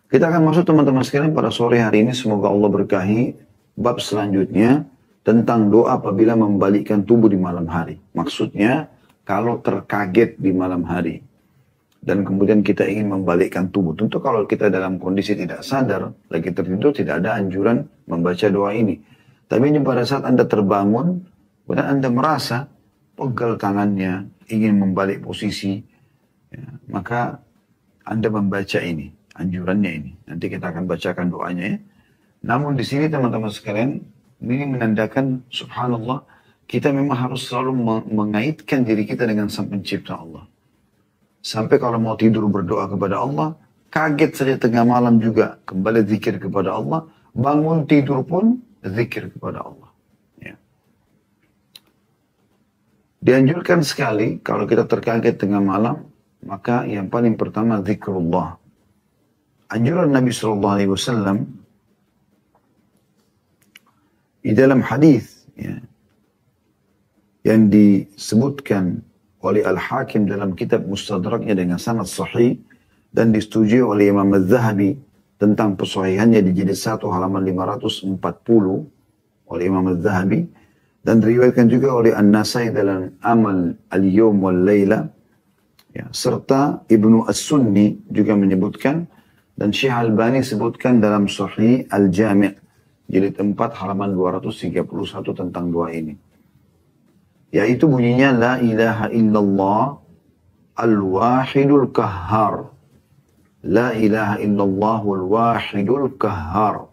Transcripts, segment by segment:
Kita akan masuk teman-teman sekalian pada sore hari ini. Semoga Allah berkahi bab selanjutnya tentang doa apabila membalikkan tubuh di malam hari. Maksudnya kalau terkaget di malam hari dan kemudian kita ingin membalikkan tubuh. Tentu kalau kita dalam kondisi tidak sadar, lagi tertidur, tidak ada anjuran membaca doa ini. Tapi ini pada saat Anda terbangun, kemudian Anda merasa pegal tangannya, ingin membalik posisi, ya, maka Anda membaca ini, anjurannya ini. Nanti kita akan bacakan doanya ya. Namun di sini teman-teman sekalian, ini menandakan subhanallah, kita memang harus selalu mengaitkan diri kita dengan Sang Pencipta Allah. Sampai kalau mau tidur berdoa kepada Allah, kaget saja tengah malam juga kembali zikir kepada Allah, bangun tidur pun zikir kepada Allah. Ya. Dianjurkan sekali kalau kita terkaget tengah malam, maka yang paling pertama zikrullah. Anjuran Nabi SAW di dalam hadis ya, yang disebutkan oleh Al-Hakim dalam kitab Mustadraknya dengan sanad sahih dan disetujui oleh Imam Az-Zahabi tentang persahihannya di jilid 1 halaman 540 oleh Imam Az-Zahabi dan diriwayatkan juga oleh An-Nasai dalam Amal Al-Yawm wal Laila ya, serta Ibnu As-Sunni juga menyebutkan dan Syekh Albani sebutkan dalam Sahih Al-Jami' jilid 4 halaman 231 tentang doa ini. Yaitu bunyinya la ilaha illallah al-wahidul kahhar. La ilaha illallah al-wahidul kahhar.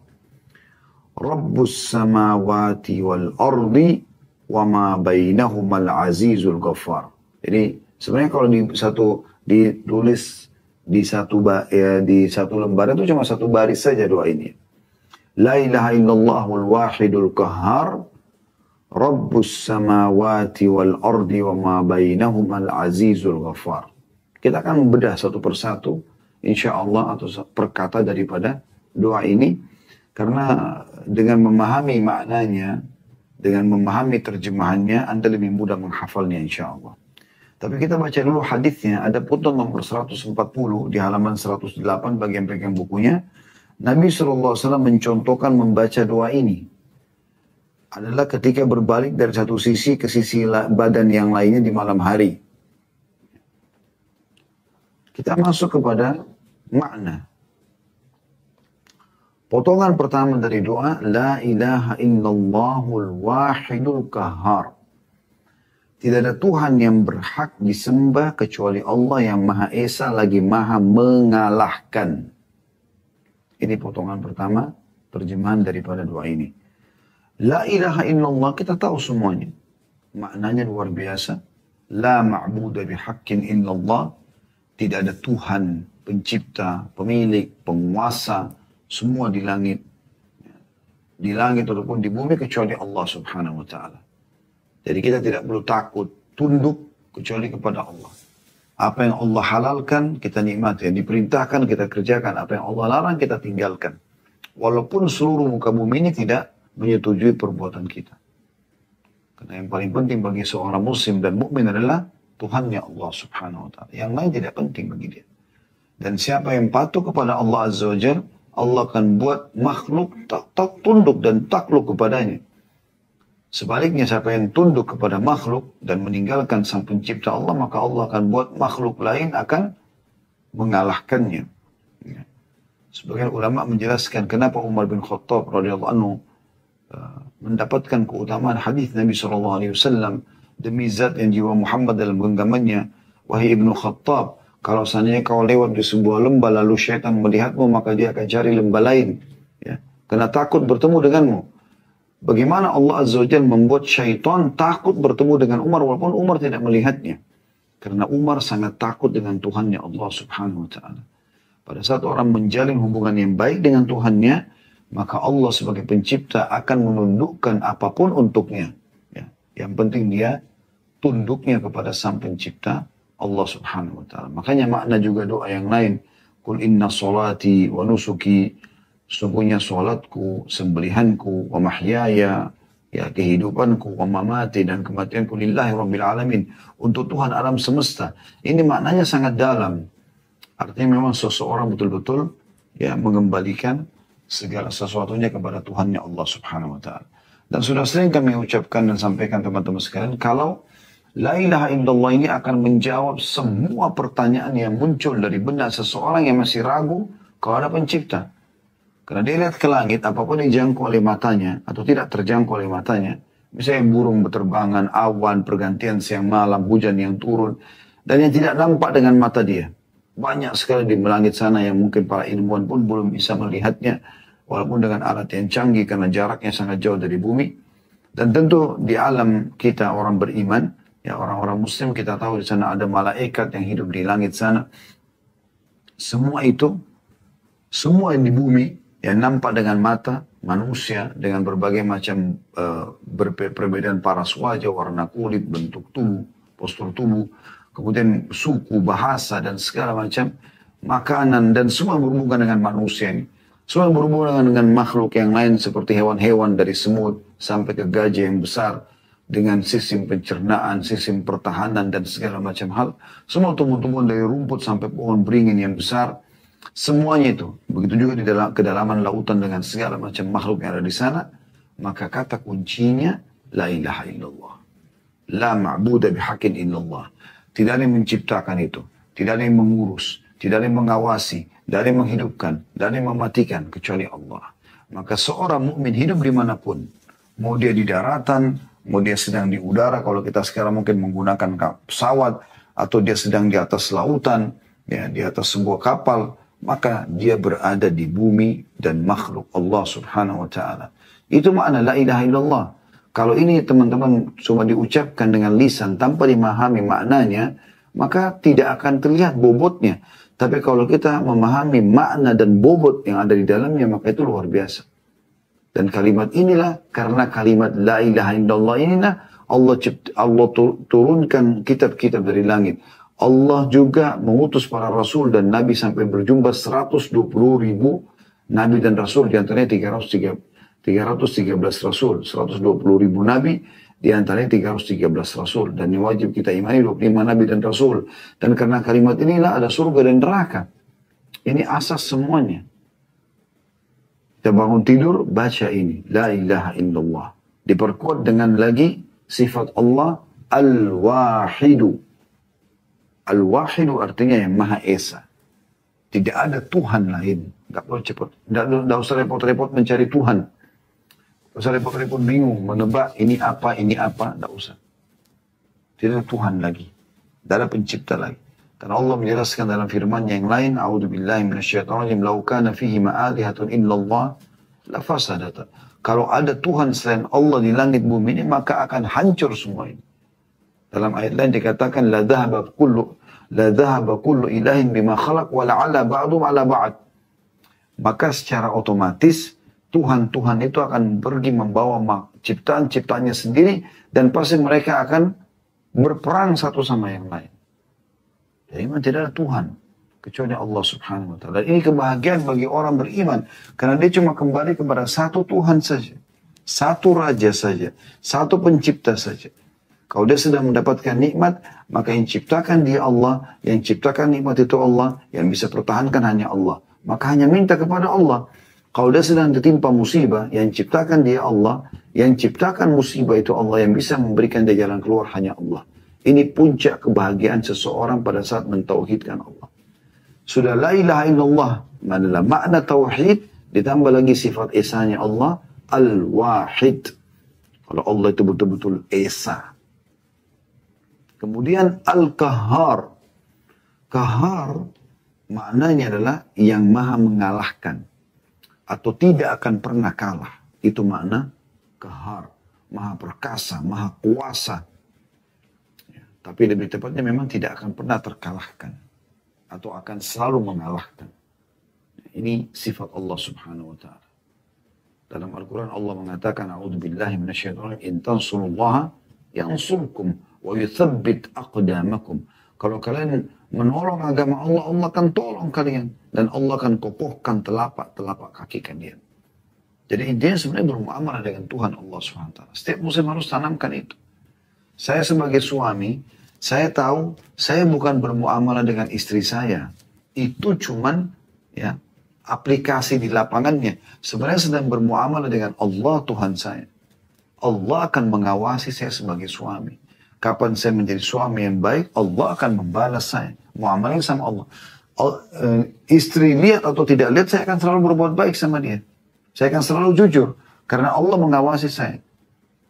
Rabbus samawati wal ardi wa ma bainahumal azizul ghaffar. Jadi sebenarnya kalau ditulis di satu lembar itu cuma satu baris saja doa ini. La ilaha illallah al-wahidul kahhar. Rabbus samawati wal ardi wa ma bainahum al-azizul ghaffar. Kita akan membedah satu persatu insyaallah atau per kata daripada doa ini karena dengan memahami maknanya, dengan memahami terjemahannya Anda lebih mudah menghafalnya insyaallah. Tapi kita baca dulu hadisnya, ada putun nomor 140 di halaman 108 bagi yang pegang bukunya. Nabi SAW mencontohkan membaca doa ini adalah ketika berbalik dari satu sisi ke sisi badan yang lainnya di malam hari. Kita masuk kepada makna. Potongan pertama dari doa, La ilaha illallahul wahidul kahhar. Tidak ada Tuhan yang berhak disembah kecuali Allah yang Maha Esa lagi Maha mengalahkan. Ini potongan pertama, terjemahan daripada doa ini. La ilaha illallah, kita tahu semuanya. Maknanya luar biasa. La ma'budu bihaqqin illallah. Tidak ada Tuhan, pencipta, pemilik, penguasa, semua di langit. Di langit ataupun di bumi kecuali Allah subhanahu wa ta'ala. Jadi kita tidak perlu takut, tunduk kecuali kepada Allah. Apa yang Allah halalkan, kita nikmati. Yang diperintahkan, kita kerjakan. Apa yang Allah larang, kita tinggalkan. Walaupun seluruh muka bumi ini tidak menyetujui perbuatan kita. Karena yang paling penting bagi seorang muslim dan mukmin adalah Tuhannya Allah subhanahu wa ta'ala. Yang lain tidak penting bagi dia. Dan siapa yang patuh kepada Allah azza wa jalla, Allah akan buat makhluk tak tunduk dan takluk kepadanya. Sebaliknya siapa yang tunduk kepada makhluk dan meninggalkan sang pencipta Allah, maka Allah akan buat makhluk lain akan mengalahkannya. Sebagian ulama menjelaskan kenapa Umar bin Khattab radhiyallahu anhu mendapatkan keutamaan hadis Nabi SAW demi zat yang jiwa Muhammad dalam genggamannya. Wahai Ibnu Khattab, kalau seandainya kau lewat di sebuah lembah lalu syaitan melihatmu, maka dia akan cari lembah lain ya, karena takut bertemu denganmu. Bagaimana Allah Azza wa Jalla membuat syaitan takut bertemu dengan Umar walaupun Umar tidak melihatnya, karena Umar sangat takut dengan Tuhannya Allah subhanahu wa ta'ala. Pada saat orang menjalin hubungan yang baik dengan Tuhannya, maka Allah sebagai pencipta akan menundukkan apapun untuknya. Ya. Yang penting dia tunduknya kepada sang pencipta Allah subhanahu wa ta'ala. Makanya makna juga doa yang lain. Qul inna salati wa nusuki. Sesungguhnya salatku, sembelihanku, wa mahyaya, ya kehidupanku, wa mamati dan kematianku lillahi rabbil alamin. Untuk Tuhan alam semesta. Ini maknanya sangat dalam. Artinya memang seseorang betul-betul ya mengembalikan segala sesuatunya kepada Tuhannya Allah Subhanahu wa taala. Dan sudah sering kami ucapkan dan sampaikan teman-teman sekalian, kalau la ilaha illallah ini akan menjawab semua pertanyaan yang muncul dari benak seseorang yang masih ragu kalau ada pencipta. Karena dia lihat ke langit, apapun yang dijangkau oleh matanya atau tidak terjangkau oleh matanya, misalnya burung berterbangan, awan, pergantian siang malam, hujan yang turun, dan yang tidak nampak dengan mata dia. Banyak sekali di langit sana yang mungkin para ilmuwan pun belum bisa melihatnya, walaupun dengan alat yang canggih karena jaraknya sangat jauh dari bumi. Dan tentu di alam kita orang beriman, ya orang-orang muslim, kita tahu di sana ada malaikat yang hidup di langit sana. Semua itu, semua yang di bumi, yang nampak dengan mata manusia, dengan berbagai macam perbedaan paras wajah, warna kulit, bentuk tubuh, postur tubuh, kemudian suku, bahasa, dan segala macam makanan, dan semua berhubungan dengan manusia ini. Semua berhubungan dengan makhluk yang lain seperti hewan-hewan dari semut sampai ke gajah yang besar, dengan sistem pencernaan, sistem pertahanan, dan segala macam hal. Semua tumbuh-tumbuhan dari rumput sampai pohon beringin yang besar. Semuanya itu. Begitu juga di dalam kedalaman lautan dengan segala macam makhluk yang ada di sana. Maka kata kuncinya, la ilaha illallah. La ma'buda bihaqqin illallah. Tidak ada yang menciptakan itu. Tidak ada yang mengurus. Tidak ada yang mengawasi. Tidak ada yang menghidupkan. Tidak ada yang mematikan. Kecuali Allah. Maka seorang mukmin hidup dimanapun. Mau dia di daratan, mau dia sedang di udara. Kalau kita sekarang mungkin menggunakan pesawat. Atau dia sedang di atas lautan. Ya, di atas sebuah kapal. Maka dia berada di bumi dan makhluk Allah Subhanahu wa ta'ala. Itu makna la ilaha illallah. Kalau ini teman-teman cuma diucapkan dengan lisan tanpa dimahami maknanya, maka tidak akan terlihat bobotnya. Tapi kalau kita memahami makna dan bobot yang ada di dalamnya, maka itu luar biasa. Dan kalimat inilah, karena kalimat la ilaha illallah inilah, Allah turunkan kitab-kitab dari langit. Allah juga mengutus para rasul dan nabi sampai berjumlah 120.000 nabi dan rasul, di antaranya 313 rasul, 120.000 nabi, di antaranya 313 rasul. Dan yang wajib kita imani 25 nabi dan rasul. Dan karena kalimat inilah ada surga dan neraka. Ini asas semuanya. Kita bangun tidur, baca ini. La ilaha illallah. Diperkuat dengan lagi sifat Allah Al-Wahidu. Al-Wahidu artinya yang Maha Esa. Tidak ada Tuhan lain. Nggak perlu cepat. Nggak usah repot-repot mencari Tuhan. Nggak usah repot-repot bingung. Menebak ini apa. Nggak usah. Tidak ada Tuhan lagi. Tidak ada pencipta lagi. Karena Allah menjelaskan dalam firman yang lain. A'udzubillahi minasyaitonirrajim. Lau kana fihi ma'alihatun illallah la fasadata. Kalau ada Tuhan selain Allah di langit bumi ini, maka akan hancur semua ini. Dalam ayat lain dikatakan la dhahaba kullu ilahin bima khalaq wa la'ala ba'dhum 'ala ba'd. Maka secara otomatis Tuhan-Tuhan itu akan pergi membawa ciptaan-ciptaannya sendiri dan pasti mereka akan berperang satu sama yang lain. Jadi memang tidak ada Tuhan kecuali Allah Subhanahu wa taala. Ini kebahagiaan bagi orang beriman karena dia cuma kembali kepada satu Tuhan saja. Satu raja saja, satu pencipta saja. Kalau dia sedang mendapatkan nikmat, maka yang ciptakan dia Allah, yang ciptakan nikmat itu Allah, yang bisa pertahankan hanya Allah. Maka hanya minta kepada Allah. Kalau dia sedang ditimpa musibah, yang ciptakan dia Allah, yang ciptakan musibah itu Allah, yang bisa memberikan dia jalan keluar hanya Allah. Ini puncak kebahagiaan seseorang pada saat mentauhidkan Allah. Sudah la ilaha illallah, adalah makna tauhid, ditambah lagi sifat esanya Allah, Al-Wahid. Kalau Allah itu betul-betul esa. Kemudian Al-Qahhar. Qahhar maknanya adalah yang maha mengalahkan. Atau tidak akan pernah kalah. Itu makna Qahhar. Maha perkasa, maha kuasa. Ya, tapi lebih tepatnya memang tidak akan pernah terkalahkan. Atau akan selalu mengalahkan. Ini sifat Allah Subhanahu wa ta'ala. Dalam Al-Quran Allah mengatakan, A'udzubillahi minasyaitonir rajim, in tansurullaha yansurkum wa yuthabbit aqdamakum. Kalau kalian menolong agama Allah, Allah akan tolong kalian. Dan Allah akan kokohkan telapak-telapak kaki kalian. Jadi intinya sebenarnya bermuamalah dengan Tuhan Allah SWT. Setiap muslim harus tanamkan itu. Saya sebagai suami, saya tahu saya bukan bermuamalah dengan istri saya. Itu cuman ya aplikasi di lapangannya, sebenarnya sedang bermuamalah dengan Allah Tuhan saya. Allah akan mengawasi saya sebagai suami. Kapan saya menjadi suami yang baik, Allah akan membalas saya. Muamalah sama Allah. Istri lihat atau tidak lihat, saya akan selalu berbuat baik sama dia. Saya akan selalu jujur. Karena Allah mengawasi saya.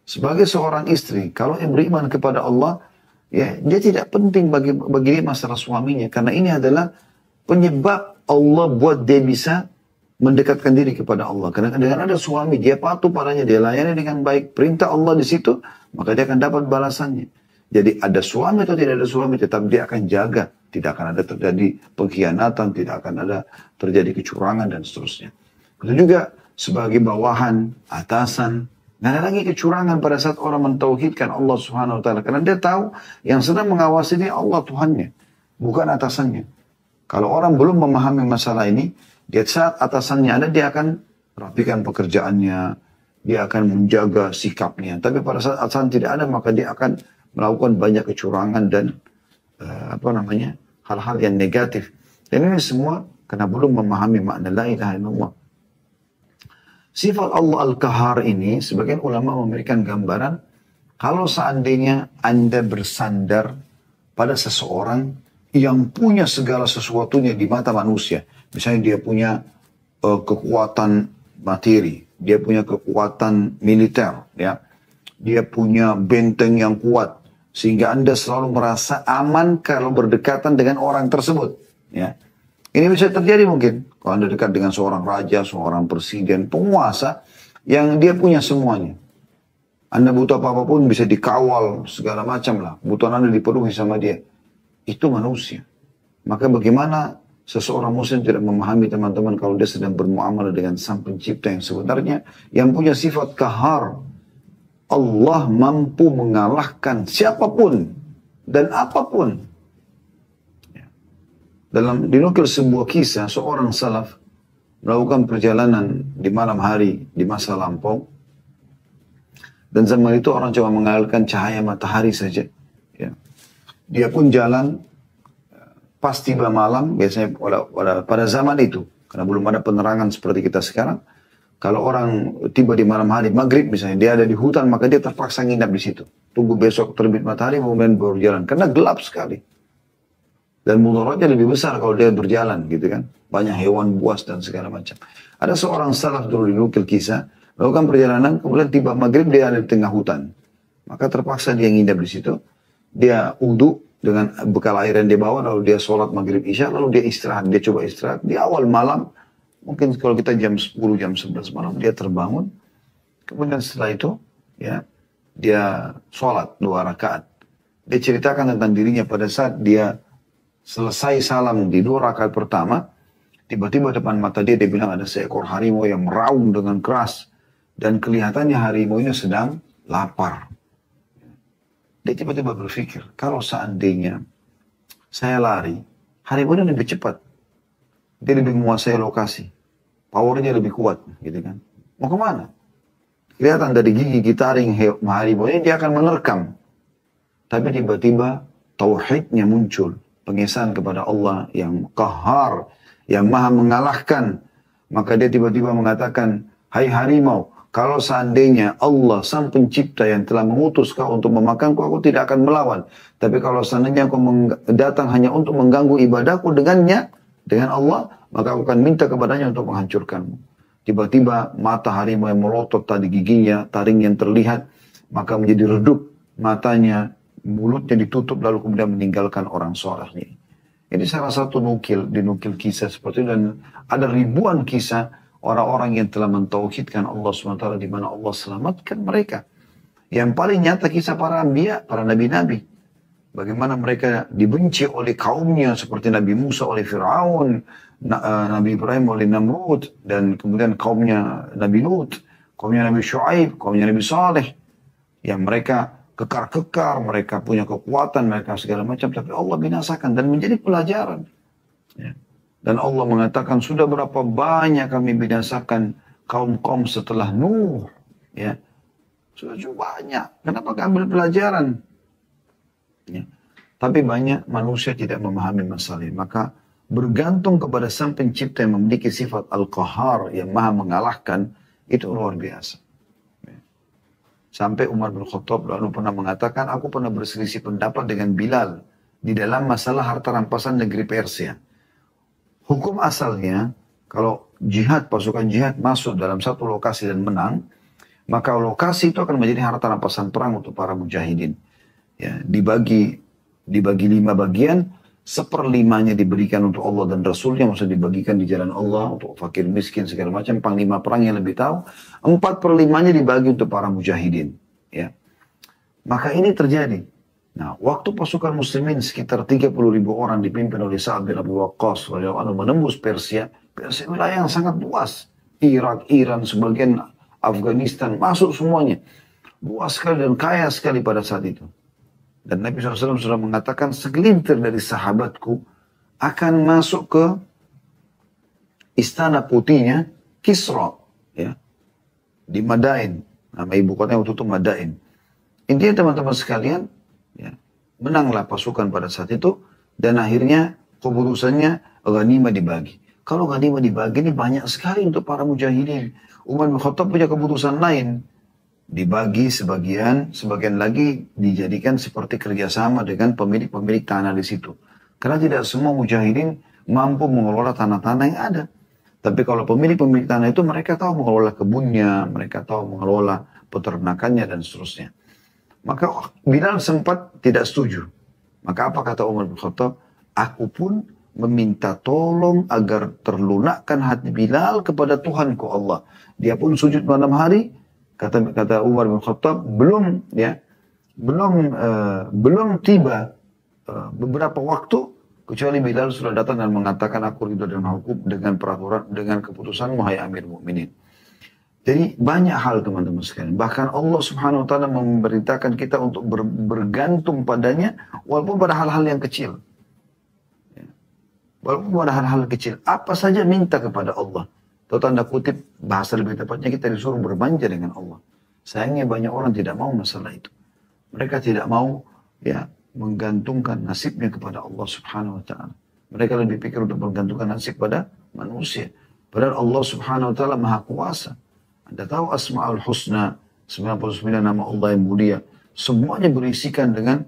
Sebagai seorang istri, kalau yang beriman kepada Allah, ya dia tidak penting bagi dia masalah suaminya. Karena ini adalah penyebab Allah buat dia bisa mendekatkan diri kepada Allah. Karena dengan ada suami, dia patuh padanya, dia layani dengan baik. Perintah Allah di situ, maka dia akan dapat balasannya. Jadi ada suami atau tidak ada suami, tetap dia akan jaga. Tidak akan ada terjadi pengkhianatan, tidak akan ada terjadi kecurangan dan seterusnya. Itu juga sebagai bawahan, atasan. Nggak ada lagi kecurangan pada saat orang mentauhidkan Allah Subhanahu Wa Taala. Karena dia tahu yang sedang mengawasi dia Allah Tuhannya, bukan atasannya. Kalau orang belum memahami masalah ini, di saat atasannya ada, dia akan rapikan pekerjaannya, dia akan menjaga sikapnya. Tapi pada saat atasan tidak ada, maka dia akan melakukan banyak kecurangan dan hal-hal yang negatif. Dan ini semua karena belum memahami makna la ilaha illallah. Sifat Allah Al-Qahar ini, sebagian ulama memberikan gambaran, kalau seandainya Anda bersandar pada seseorang yang punya segala sesuatunya di mata manusia. Misalnya dia punya kekuatan materi, dia punya kekuatan militer, ya, dia punya benteng yang kuat, sehingga Anda selalu merasa aman kalau berdekatan dengan orang tersebut. Ya, ini bisa terjadi mungkin kalau Anda dekat dengan seorang raja, seorang presiden, penguasa yang dia punya semuanya. Anda butuh apa-apun bisa dikawal segala macam lah, kebutuhan Anda dipenuhi sama dia. Itu manusia. Maka bagaimana seseorang muslim tidak memahami teman-teman kalau dia sedang bermuamalah dengan sang pencipta yang sebenarnya yang punya sifat kahar. Allah mampu mengalahkan siapapun dan apapun. Dalam dinukil sebuah kisah, seorang salaf melakukan perjalanan di malam hari di masa lampau. Dan zaman itu orang cuma mengandalkan cahaya matahari saja. Ya. Dia pun jalan. Pas tiba malam, biasanya pada zaman itu, karena belum ada penerangan seperti kita sekarang, kalau orang tiba di malam hari, maghrib misalnya, dia ada di hutan, maka dia terpaksa nginap di situ. Tunggu besok terbit matahari, kemudian baru jalan. Karena gelap sekali. Dan mudaratnya lebih besar kalau dia berjalan, gitu kan. Banyak hewan buas dan segala macam. Ada seorang salaf dulu dinukil kisah, melakukan perjalanan, kemudian tiba maghrib, dia ada di tengah hutan. Maka terpaksa dia nginap di situ. Dia uduk dengan bekal air yang dia bawa, lalu dia sholat maghrib isya, lalu dia istirahat, dia coba istirahat. Di awal malam, mungkin kalau kita jam 10, jam 11 malam, dia terbangun. Kemudian setelah itu, ya, dia sholat 2 rakaat. Dia ceritakan tentang dirinya pada saat dia selesai salam di 2 rakaat pertama, tiba-tiba depan mata dia bilang ada seekor harimau yang meraung dengan keras. Dan kelihatannya harimau ini sedang lapar. Dia tiba-tiba berpikir, kalau seandainya saya lari, harimau ini lebih cepat. Dia lebih menguasai lokasi. Powernya lebih kuat, gitu kan. Mau kemana? Kelihatan dari gigi taring harimau ini, dia akan menerkam. Tapi tiba-tiba tauhidnya muncul. Pengesahan kepada Allah yang qahar, yang maha mengalahkan. Maka dia tiba-tiba mengatakan, hai harimau, kalau seandainya Allah sang pencipta yang telah mengutus kau untuk memakanku, aku tidak akan melawan. Tapi kalau seandainya kau datang hanya untuk mengganggu ibadahku dengannya, dengan Allah, maka aku akan minta kepadanya untuk menghancurkanmu. Tiba-tiba mata harimau yang melotot tadi giginya, taring yang terlihat, maka menjadi redup matanya, mulutnya ditutup lalu kemudian meninggalkan orang soleh ini. Ini salah satu dinukil kisah seperti itu, dan ada ribuan kisah orang-orang yang telah mentauhidkan Allah SWT di mana Allah selamatkan mereka. Yang paling nyata kisah para anbiya, para nabi-nabi. Bagaimana mereka dibenci oleh kaumnya seperti Nabi Musa oleh Fir'aun, Nabi Ibrahim oleh Namrud, dan kemudian kaumnya Nabi Lut, kaumnya Nabi Shu'aib, kaumnya Nabi Saleh. Yang mereka kekar-kekar, mereka punya kekuatan, mereka segala macam, tapi Allah binasakan dan menjadi pelajaran. Ya. Dan Allah mengatakan, sudah berapa banyak kami binasakan kaum-kaum setelah Nuh. Ya. Sudah cukup banyak. Kenapa gak ambil pelajaran? Ya. Tapi banyak manusia tidak memahami masalah ini. Maka bergantung kepada sang pencipta yang memiliki sifat Al-Qahar, yang maha mengalahkan, itu luar biasa. Sampai Umar bin Khattab lalu pernah mengatakan, aku pernah berselisih pendapat dengan Bilal di dalam masalah harta rampasan negeri Persia. Hukum asalnya, kalau jihad, pasukan jihad masuk dalam satu lokasi dan menang, maka lokasi itu akan menjadi harta rampasan perang untuk para mujahidin. Ya, dibagi 5 bagian, 1/5-nya diberikan untuk Allah dan Rasulnya, maksudnya dibagikan di jalan Allah, untuk fakir miskin segala macam, panglima perang yang lebih tahu, 4/5-nya dibagi untuk para mujahidin. Ya. Maka ini terjadi. Nah, waktu pasukan muslimin sekitar 30.000 orang dipimpin oleh Sa'ad bin Abi Waqqas menembus Persia, Persia wilayah yang sangat luas. Irak, Iran, sebagian Afghanistan, masuk semuanya. Luas sekali dan kaya sekali pada saat itu. Dan Nabi SAW sudah mengatakan, segelintir dari sahabatku akan masuk ke istana putihnya Kisra, ya, di Madain. Nama ibu kotanya waktu itu Madain. Intinya teman-teman sekalian, ya, menanglah pasukan pada saat itu, dan akhirnya keputusannya ghanimah dibagi. Kalau ghanimah dibagi ini banyak sekali untuk para mujahidin. Umar bin Khattab punya keputusan lain. Dibagi sebagian lagi dijadikan seperti kerjasama dengan pemilik-pemilik tanah di situ. Karena tidak semua mujahidin mampu mengelola tanah-tanah yang ada. Tapi kalau pemilik-pemilik tanah itu mereka tahu mengelola kebunnya, mereka tahu mengelola peternakannya dan seterusnya. Maka Bilal sempat tidak setuju. Maka apa kata Umar bin Khattab? Aku pun meminta tolong agar terlunakkan hati Bilal kepada Tuhanku Allah. Dia pun sujud malam hari. Kata Umar bin Khattab, belum tiba beberapa waktu, kecuali Bilal sudah datang dan mengatakan, aku ridho dengan hukum, dengan peraturan, dengan keputusan wahai Amir Mukminin. Jadi banyak hal teman-teman sekalian. Bahkan Allah Subhanahu Wa Taala memerintahkan kita untuk bergantung padanya, walaupun pada hal-hal yang kecil. Walaupun pada hal-hal kecil, apa saja minta kepada Allah. Atau tanda kutip, bahasa lebih tepatnya kita disuruh bermanja dengan Allah. Sayangnya banyak orang tidak mau masalah itu. Mereka tidak mau ya menggantungkan nasibnya kepada Allah Subhanahu Wa Taala. Mereka lebih pikir untuk menggantungkan nasib pada manusia. Padahal Allah Subhanahu Wa Taala Maha Kuasa. Anda tahu Asma'ul Husna, 99 nama Allah yang mulia. Semuanya berisikan dengan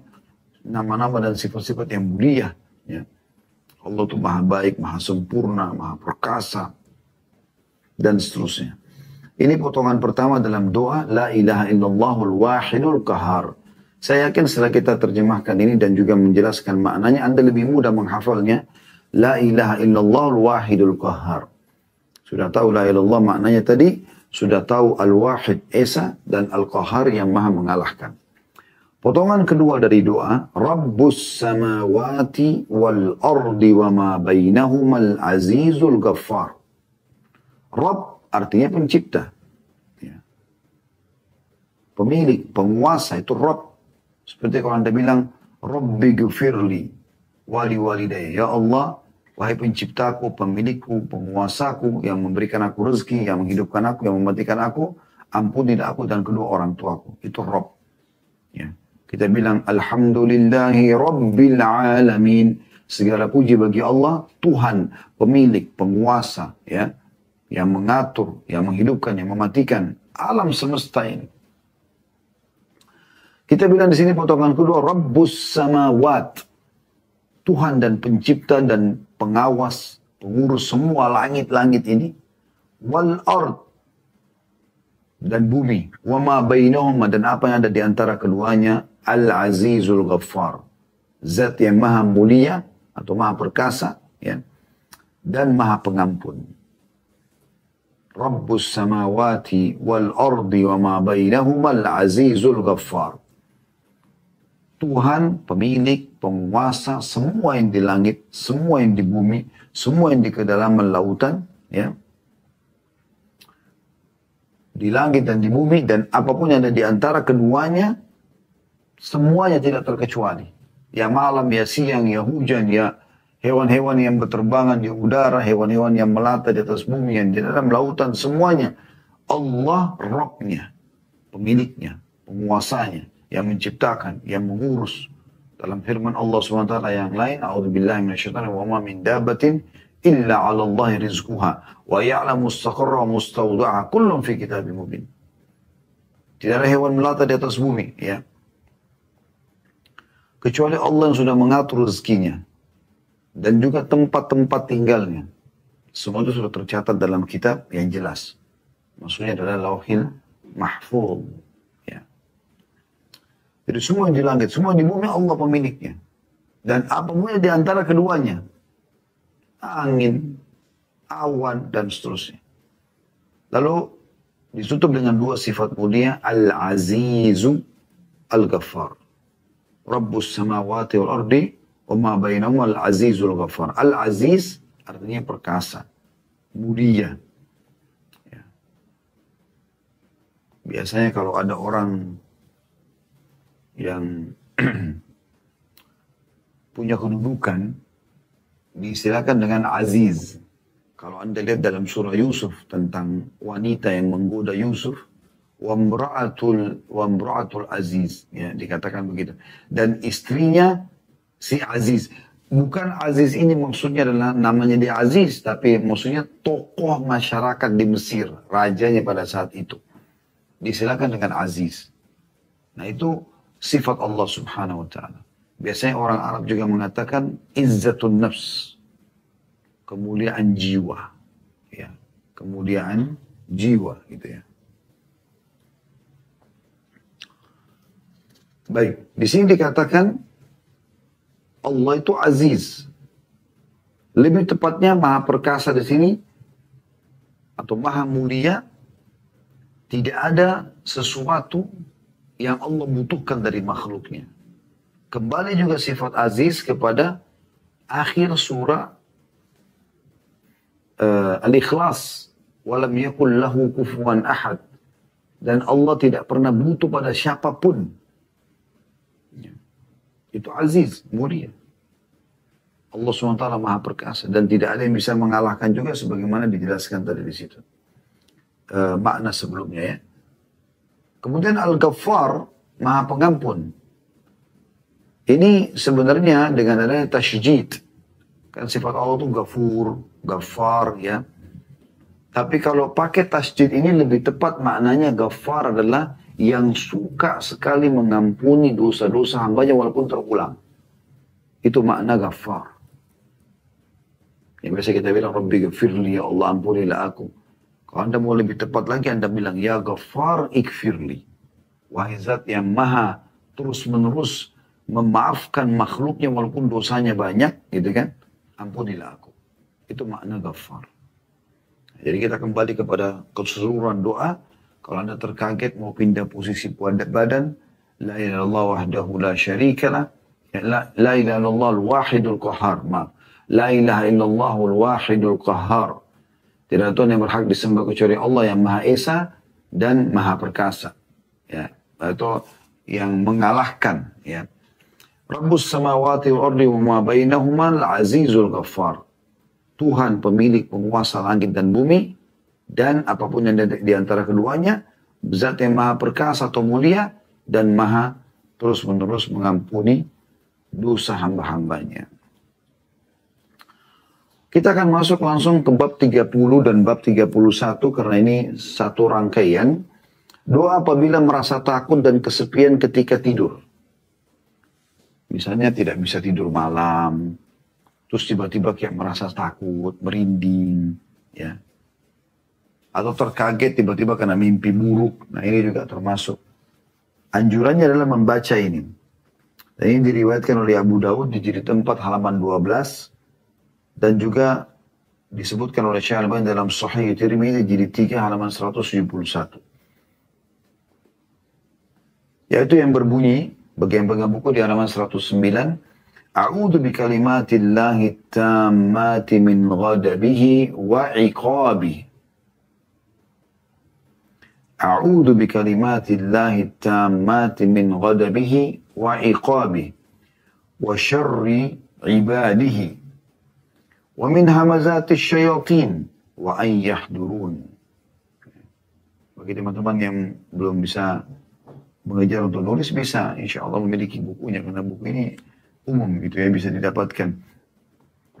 nama-nama dan sifat-sifat yang mulia. Ya. Allah itu Maha Baik, Maha Sempurna, Maha Perkasa, dan seterusnya. Ini potongan pertama dalam doa La ilaha illallahul wahidul qahar. Saya yakin setelah kita terjemahkan ini dan juga menjelaskan maknanya, Anda lebih mudah menghafalnya. La ilaha illallahul wahidul qahar. Sudah tahu la ilaha illallah maknanya tadi, sudah tahu al-wahid esa dan al-qahar yang maha mengalahkan. Potongan kedua dari doa, Rabbus samawati wal ardi wa ma bainahumal azizul ghaffar. Rabb artinya pencipta. Ya. Pemilik, penguasa itu Rabb. Seperti kalau Anda bilang, Rabbi gfirli wali walidayya. Ya Allah, wahai penciptaku, pemilikku, penguasaku, yang memberikan aku rezeki, yang menghidupkan aku, yang mematikan aku, ampunilah aku dan kedua orang tuaku. Itu Rabb. Ya. Kita bilang, Alhamdulillahi Rabbil Alamin. Segala puji bagi Allah, Tuhan, pemilik, penguasa, ya, yang mengatur, yang menghidupkan, yang mematikan alam semesta ini. Kita bilang di sini potongan kedua, Rabbus samawat, Tuhan dan pencipta dan pengawas, pengurus semua langit-langit ini, wal ard, dan bumi, wa ma bainahuma, dan apa yang ada di antara keduanya, al-azizul ghaffar, zat yang maha mulia atau maha perkasa, ya, dan maha pengampun. Rabbus samawati wal ardi wa ma bainahuma al-azizul ghaffar. Tuhan, pemilik, penguasa, semua yang di langit, semua yang di bumi, semua yang di kedalaman lautan, ya. Di langit dan di bumi, dan apapun yang ada di antara keduanya, semuanya tidak terkecuali. Ya malam, ya siang, ya hujan, ya hewan-hewan yang berterbangan di udara, hewan-hewan yang melata di atas bumi, yang di dalam lautan, semuanya. Allah Rabbnya, pemiliknya, penguasanya, yang menciptakan, yang mengurus. Dalam firman Allah SWT yang lain, A'udzubillahi minasyaitonir rajim, wa ma min dabbatin illa 'ala Allahi rizquha wa ya'lamu mustaqarra wa mustawda'aha kullun fi kitabim mubin. Tidak ada hewan melata di atas bumi, ya. Kecuali Allah yang sudah mengatur rezekinya dan juga tempat-tempat tinggalnya. Semua itu sudah tercatat dalam kitab yang jelas. Maksudnya adalah Lauhil Mahfuz, ya. Jadi semua yang di langit, semua di bumi Allah pemiliknya. Dan apapun di antara keduanya, angin, awan, dan seterusnya. Lalu ditutup dengan dua sifat mulia, Al-Azizu, Al-Ghaffar. Rabbus samawati wal ardi, wa ma bainahuma Al-Azizul Ghaffar. Al-Aziz artinya perkasa, mulia. Ya. Biasanya kalau ada orang yang punya kedudukan, diistilahkan dengan Aziz. Kalau Anda lihat dalam surah Yusuf tentang wanita yang menggoda Yusuf, wamra'atul Aziz, ya, dikatakan begitu. Dan istrinya si Aziz. Bukan Aziz ini maksudnya adalah namanya dia Aziz, tapi maksudnya tokoh masyarakat di Mesir, rajanya pada saat itu. Disilakan dengan Aziz. Nah itu sifat Allah Subhanahu wa Ta'ala. Biasanya orang Arab juga mengatakan izzatun nafs, kemuliaan jiwa, ya, kemuliaan jiwa, gitu ya. Baik, di sini dikatakan Allah itu aziz. Lebih tepatnya maha perkasa di sini atau maha mulia. Tidak ada sesuatu yang Allah butuhkan dari makhluknya. Kembali juga sifat aziz kepada akhir surah Al-Ikhlas. Walam yakul lahu kufuwan ahad. Dan Allah tidak pernah butuh pada siapapun. Itu aziz, mulia. Allah SWT maha perkasa. Dan tidak ada yang bisa mengalahkan juga sebagaimana dijelaskan tadi di situ. Makna sebelumnya, ya. Kemudian Al-Ghaffar, maha pengampun. Ini sebenarnya dengan adanya tasjid. Kan sifat Allah itu Ghafur, Ghaffar, ya. Tapi kalau pakai tasjid ini lebih tepat maknanya Ghaffar adalah yang suka sekali mengampuni dosa-dosa hambanya walaupun terulang. Itu makna Ghaffar. Yang biasa kita bilang, Rabbi ghafirli, ya Allah ampunilah aku. Kalau Anda mau lebih tepat lagi, Anda bilang, ya Ghaffar ikfirli. Wahai zat yang maha terus-menerus memaafkan makhluknya walaupun dosanya banyak, gitu kan. Ampunilah aku. Itu makna Ghaffar. Jadi kita kembali kepada keseluruhan doa. Kalau Anda terkaget mau pindah posisi badan, la ilaha illallah wahdahu la syarikalah, la ilaha illallah al-wahidul qahhar. La ilaha illallah al-wahidul qahhar. Tidak ada Tuhan yang berhak disembah kecuali Allah yang Maha Esa dan Maha Perkasa. Ya, atau yang mengalahkan, ya. Rabbus samawati wal ardi wa ma bainahuma al-azizul ghaffar. Tuhan pemilik penguasa langit dan bumi dan apapun yang di antara keduanya, zat yang maha perkasa atau mulia dan maha terus-menerus mengampuni dosa hamba-hambanya. Kita akan masuk langsung ke bab 30 dan bab 31 karena ini satu rangkaian. Doa apabila merasa takut dan kesepian ketika tidur. Misalnya tidak bisa tidur malam, terus tiba-tiba kayak merasa takut, merinding, ya. Atau terkaget tiba-tiba karena mimpi buruk. Nah ini juga termasuk. Anjurannya adalah membaca ini. Dan ini diriwayatkan oleh Abu Dawud di jilid 4 halaman 12. Dan juga disebutkan oleh Syekh Al-Albani dalam Sahih Tirmidzi jilid 3 halaman 171. Yaitu yang berbunyi, bagi yang pegang buku di halaman 109. A'udzu bi kalimatillahi tammati min ghadabihi wa iqabihi. A'udzu bi kalimatillahi tammati min ghadabihi wa iqabihi wa syarri ibadihi wa min hamazati syayatin wa an yahdurun. Bagi teman-teman yang belum bisa mengejar untuk nulis bisa, insya Allah memiliki bukunya, karena buku ini umum gitu ya, bisa didapatkan.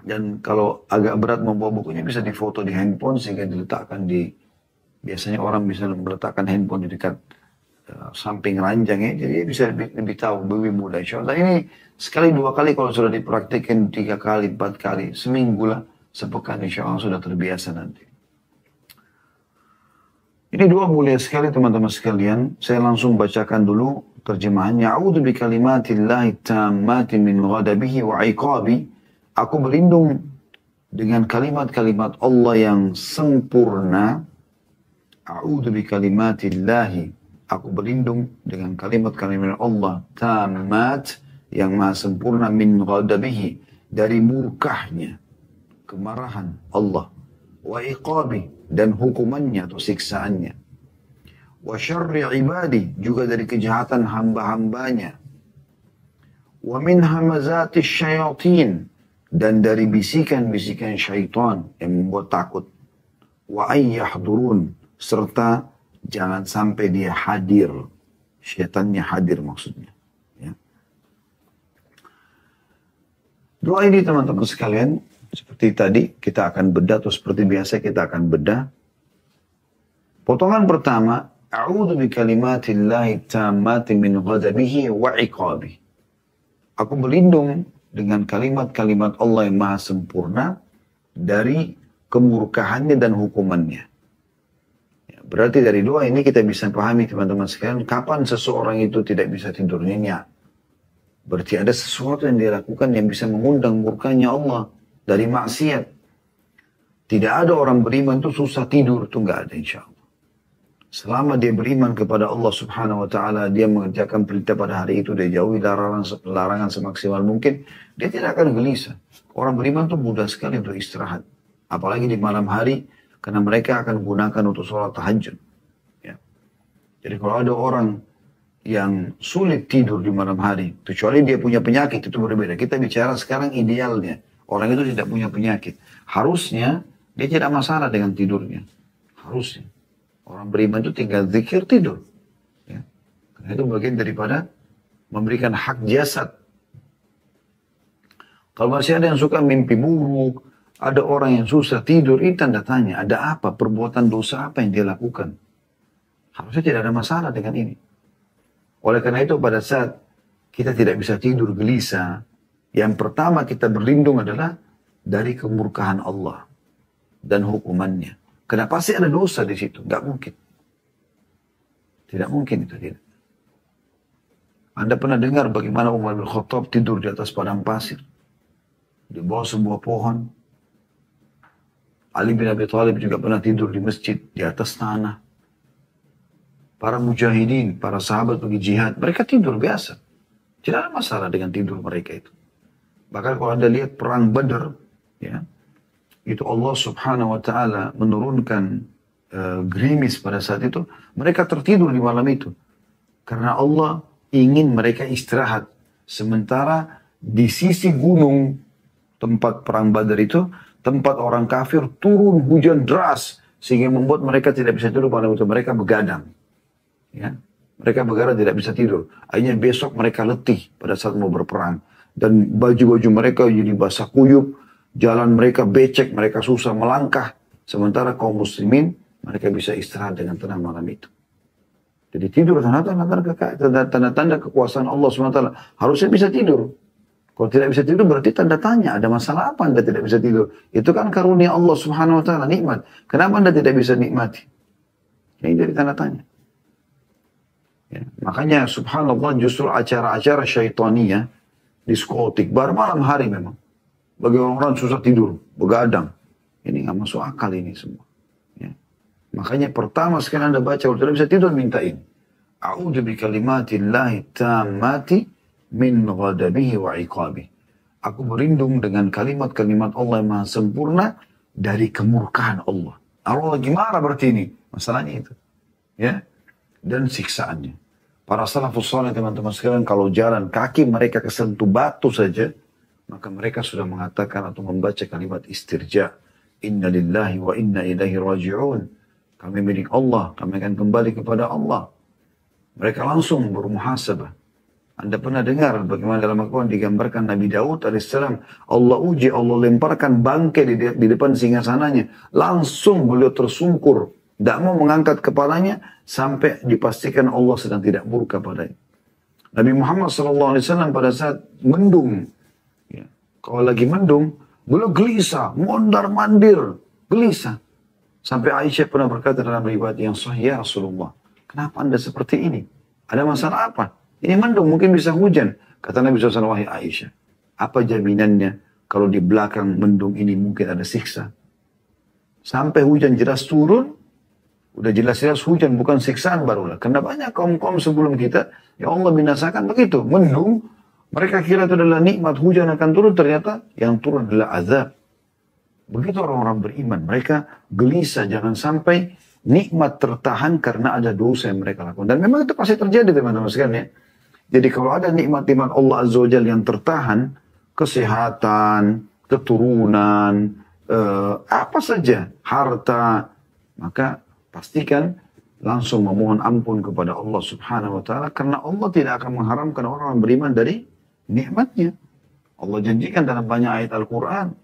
Dan kalau agak berat membawa bukunya, bisa difoto di handphone sehingga diletakkan di, biasanya orang bisa meletakkan handphone di dekat samping ranjang ya, jadi bisa lebih tahu, lebih mudah insya Allah. Ini sekali dua kali, kalau sudah dipraktikkan 3 kali, 4 kali, seminggu lah, sepekan insya Allah sudah terbiasa nanti. Ini doa mulia sekali teman-teman sekalian. Saya langsung bacakan dulu terjemahannya. A'udzu bi kalimatillahi tammati min ghadabihi wa iqabi. Aku berlindung dengan kalimat-kalimat Allah yang sempurna. A'udzu bi kalimatillahi. Aku berlindung dengan kalimat-kalimat Allah tammat, yang maha sempurna, min ghadabihi, dari murkahnya, kemarahan Allah, wa iqabi, dan hukumannya atau siksaannya, wa syarri ibadi, juga dari kejahatan hamba-hambanya, wa min hamazati syayatin, dan dari bisikan-bisikan syaitan yang membuat takut, wa ayyahdurun, serta jangan sampai dia hadir, syaitannya hadir maksudnya. Ya. Doa ini teman-teman sekalian, seperti tadi kita akan bedah, atau seperti biasa kita akan bedah. Potongan pertama, a'udzu bi kalimatillahi tammati min ghadabihi wa iqabi. Aku berlindung dengan kalimat-kalimat Allah yang maha sempurna dari kemurkahannya dan hukumannya. Ya, berarti dari doa ini kita bisa pahami teman-teman sekalian, kapan seseorang itu tidak bisa tidur nyenyak. Berarti ada sesuatu yang dia lakukan yang bisa mengundang murkanya Allah. Dari maksiat. Tidak ada orang beriman itu susah tidur, itu enggak ada insya Allah. Selama dia beriman kepada Allah subhanahu wa ta'ala, dia mengerjakan perintah pada hari itu, dia jauhi larangan semaksimal mungkin, dia tidak akan gelisah. Orang beriman itu mudah sekali untuk istirahat. Apalagi di malam hari, karena mereka akan gunakan untuk sholat tahajud. Ya. Jadi kalau ada orang yang sulit tidur di malam hari, kecuali dia punya penyakit, itu berbeda. Kita bicara sekarang idealnya. Orang itu tidak punya penyakit. Harusnya dia tidak masalah dengan tidurnya. Harusnya. Orang beriman itu tinggal zikir tidur. Ya. Karena itu bagian daripada memberikan hak jasad. Kalau masih ada yang suka mimpi buruk, ada orang yang susah tidur, ini tanda tanya. Ada apa? Perbuatan dosa apa yang dia lakukan? Harusnya tidak ada masalah dengan ini. Oleh karena itu pada saat kita tidak bisa tidur gelisah, yang pertama kita berlindung adalah dari kemurkaan Allah dan hukumannya. Karena pasti ada dosa di situ, nggak mungkin. Tidak mungkin itu tidak. Anda pernah dengar bagaimana Umar bin Khattab tidur di atas padang pasir, di bawah sebuah pohon. Ali bin Abi Thalib juga pernah tidur di masjid di atas tanah. Para mujahidin, para sahabat pergi jihad, mereka tidur biasa. Tidak ada masalah dengan tidur mereka itu. Bahkan kalau Anda lihat perang Badar, ya, itu Allah subhanahu wa ta'ala menurunkan gerimis pada saat itu. Mereka tertidur di malam itu. Karena Allah ingin mereka istirahat. Sementara di sisi gunung tempat perang Badar itu, tempat orang kafir turun hujan deras. Sehingga membuat mereka tidak bisa tidur malam itu. Mereka begadang. Ya. Mereka begadang tidak bisa tidur. Akhirnya besok mereka letih pada saat mau berperang. Dan baju-baju mereka jadi basah kuyup, jalan mereka becek, mereka susah melangkah. Sementara kaum muslimin, mereka bisa istirahat dengan tenang malam itu. Jadi tidur tanda-tanda kekuasaan Allah SWT. Harusnya bisa tidur. Kalau tidak bisa tidur berarti tanda tanya, ada masalah apa Anda tidak bisa tidur? Itu kan karunia Allah Subhanahu wa taala, nikmat. Kenapa Anda tidak bisa nikmati? Ini jadi tanda tanya. Ya, makanya subhanallah justru acara-acara syaitaniyah, diskotik, bar malam hari memang. Bagi orang-orang susah tidur, begadang. Ini nggak masuk akal ini semua. Ya. Makanya pertama sekali Anda baca, kalau tidak bisa tidur, minta ini. A'udzu bi kalimatillahi tammati min ghadabihi wa iqabi. Aku berlindung dengan kalimat-kalimat Allah yang maha sempurna dari kemurkaan Allah. Allah lagi marah berarti ini. Masalahnya itu. Ya. Dan siksaannya. Para salafus saleh teman-teman sekalian, kalau jalan kaki mereka kesentuh batu saja, maka mereka sudah mengatakan atau membaca kalimat istirja. Inna lillahi wa inna ilaihi raji'un. Kami milik Allah, kami akan kembali kepada Allah. Mereka langsung bermuhasabah. Anda pernah dengar bagaimana dalam Al-Quran digambarkan Nabi Daud alaihissalam. Allah uji, Allah lemparkan bangkai di depan singgasananya. Langsung beliau tersungkur. Tidak mau mengangkat kepalanya sampai dipastikan Allah sedang tidak murka padanya. Nabi Muhammad SAW pada saat mendung. Ya, kalau lagi mendung, beliau gelisah, mondar-mandir, gelisah. Sampai Aisyah pernah berkata dalam riwayat yang sahih, ya Rasulullah, kenapa Anda seperti ini? Ada masalah apa? Ini mendung, mungkin bisa hujan. Kata Nabi SAW, wahai Aisyah, apa jaminannya kalau di belakang mendung ini mungkin ada siksa? Sampai hujan jelas turun, udah jelas-jelas hujan bukan siksaan barulah. Karena banyak kaum-kaum sebelum kita, ya Allah binasakan begitu. Mendung, mereka kira itu adalah nikmat, hujan akan turun, ternyata yang turun adalah azab. Begitu orang-orang beriman, mereka gelisah, jangan sampai nikmat tertahan karena ada dosa yang mereka lakukan. Dan memang itu pasti terjadi teman-teman sekalian ya. Jadi kalau ada nikmat-nikmat Allah Azza wa Jalla yang tertahan, kesehatan, keturunan, apa saja, harta, maka pastikan langsung memohon ampun kepada Allah Subhanahu wa Ta'ala, karena Allah tidak akan mengharamkan orang beriman dari nikmatnya. Allah janjikan dalam banyak ayat Al-Quran.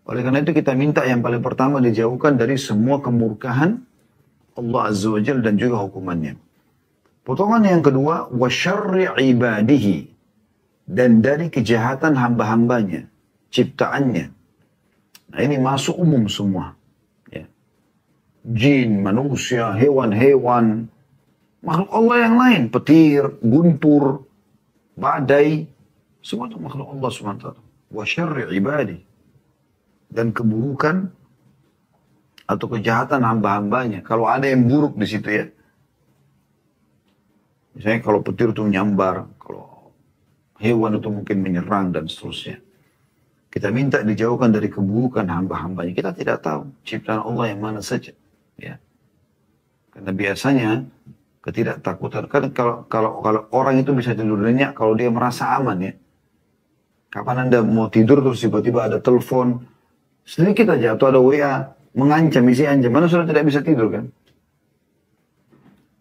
Oleh karena itu kita minta yang paling pertama dijauhkan dari semua kemurkaan Allah Azza wa Jalla dan juga hukumannya. Potongan yang kedua, wa syarri ibadihi, dan dari kejahatan hamba-hambanya, ciptaannya. Nah ini masuk umum semua. Ya. Jin, manusia, hewan-hewan, makhluk Allah yang lain, petir, guntur, badai, semua itu makhluk Allah SWT. Wa syarri ibadihi, dan keburukan atau kejahatan hamba-hambanya. Kalau ada yang buruk di situ ya. Misalnya kalau petir itu menyambar, kalau hewan itu mungkin menyerang dan seterusnya. Kita minta dijauhkan dari keburukan hamba-hambanya. Kita tidak tahu ciptaan Allah yang mana saja. Ya. Karena biasanya ketidaktakutan. Kan kalau orang itu bisa tidur nyenyak kalau dia merasa aman ya. Kapan Anda mau tidur terus tiba-tiba ada telepon, sedikit aja atau ada WA mengancam, isi ancam, mana sudah tidak bisa tidur kan?